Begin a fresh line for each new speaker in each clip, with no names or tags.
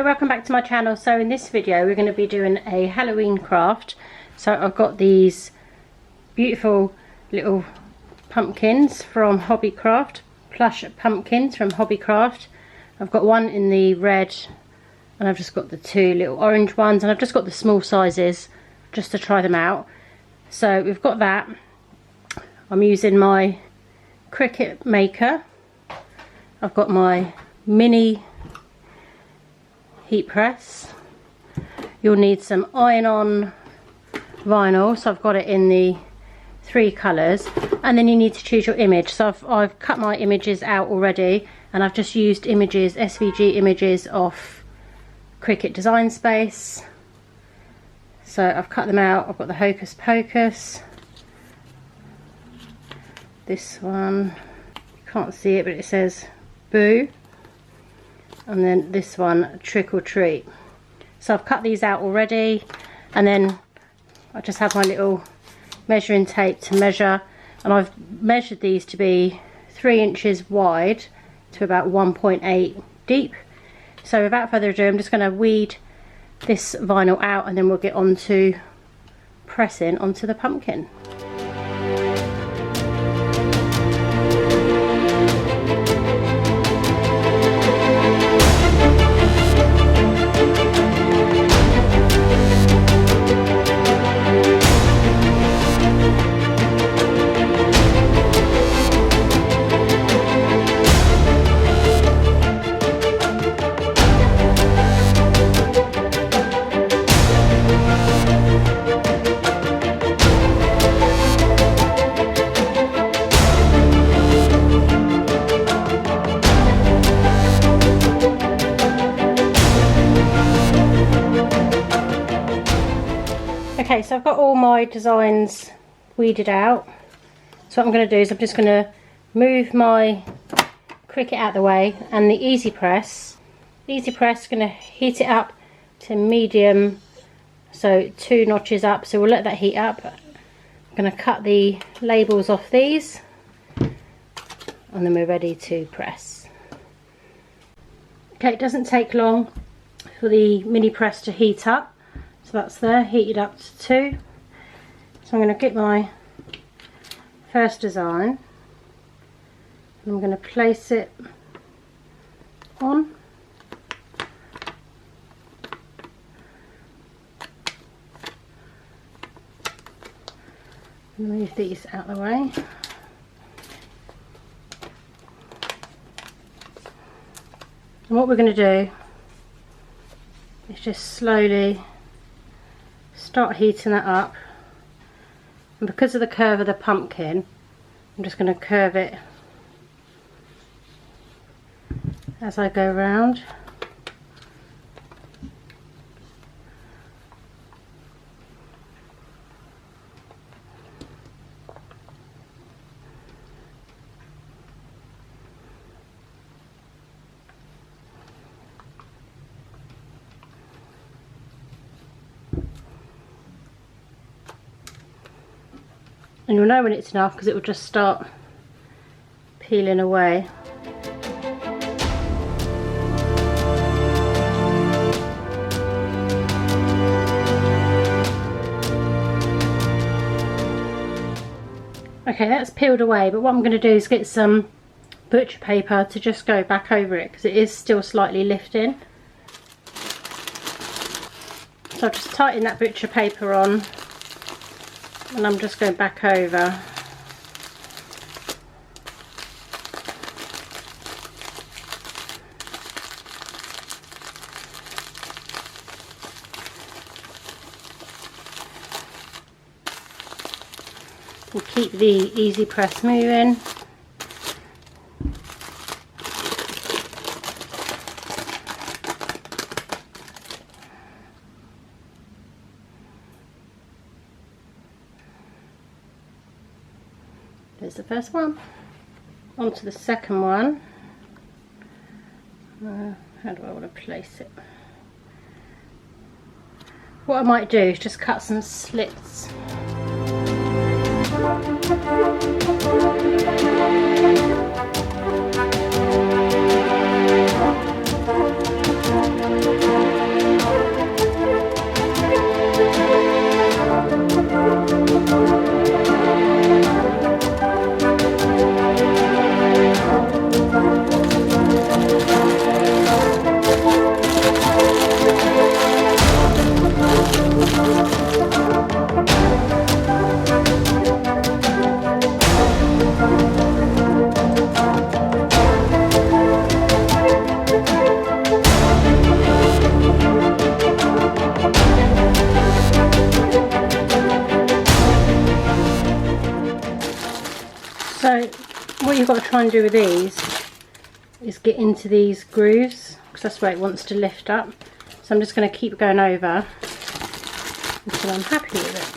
Hello, welcome back to my channel. So in this video we're going to be doing a Halloween craft. So I've got these beautiful little pumpkins from Hobbycraft, Plush pumpkins from Hobbycraft. I've got one in the red and I've just got the two little orange ones, and I've just got the small sizes just to try them out. So we've got that. I'm using my Cricut maker. I've got my mini heat press. You'll need some iron-on vinyl, so I've got it in the 3 colours, and then you need to choose your image. So I've cut my images out already, and I've just used images, SVG images off Cricut Design Space. So I've cut them out. I've got the Hocus Pocus, this one, you can't see it but it says Boo, and then this one, Trick or Treat. So I've cut these out already, and then I just have my little measuring tape to measure, and I've measured these to be 3 inches wide to about 1.8 deep. So without further ado, I'm just going to weed this vinyl out, and then we'll get on to pressing onto the pumpkin. Okay, so I've got all my designs weeded out. So what I'm going to do is I'm just going to move my Cricut out of the way, and the Easy Press is going to heat it up to medium, so 2 notches up. So we'll let that heat up. I'm going to cut the labels off these, and then we're ready to press. Okay, it doesn't take long for the mini press to heat up. So that's there, heated up to 2. So I'm going to get my first design, and I'm going to place it on. Move these out of the way. And what we're going to do is just slowly start heating that up, and because of the curve of the pumpkin, I'm just going to curve it as I go around. And you'll know when it's enough because it will just start peeling away. Okay, that's peeled away, but what I'm going to do is get some butcher paper to just go back over it because it is still slightly lifting. So I'll just tighten that butcher paper on, and I'm just going back over. And keep the Easy Press moving. There's the first one. On to the second one. How do I want to place it? What I might do is just cut some slits. So what you've got to try and do with these is get into these grooves, because that's where it wants to lift up. So I'm just going to keep going over until I'm happy with it.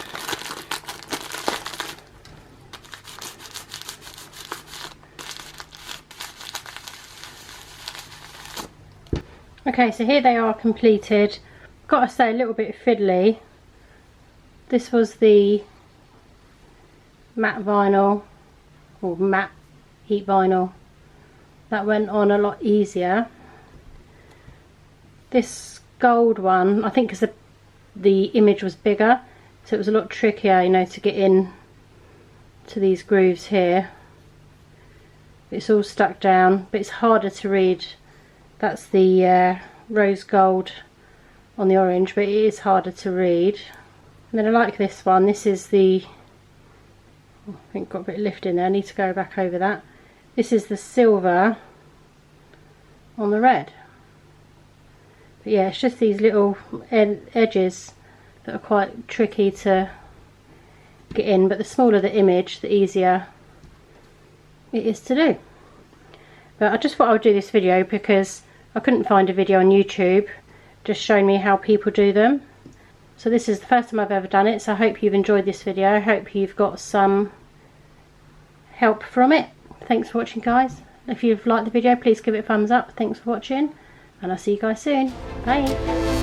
Okay, so here they are completed. Got to say, a little bit fiddly. This was the matte vinyl, or matte heat vinyl. That went on a lot easier. This gold one, I think because the image was bigger, so it was a lot trickier, you know, to get in to these grooves here. It's all stuck down, but it's harder to read. That's the rose gold on the orange, but it is harder to read. And then I like this one. This is the, I think got a bit of lift in there. I need to go back over that. This is the silver on the red. But yeah, it's just these little edges that are quite tricky to get in, but the smaller the image, the easier it is to do. But I just thought I would do this video because I couldn't find a video on YouTube just showing me how people do them. So this is the first time I've ever done it, so I hope you've enjoyed this video. I hope you've got some help from it. Thanks for watching, guys. If you've liked the video, please give it a thumbs up. Thanks for watching, and I'll see you guys soon. Bye.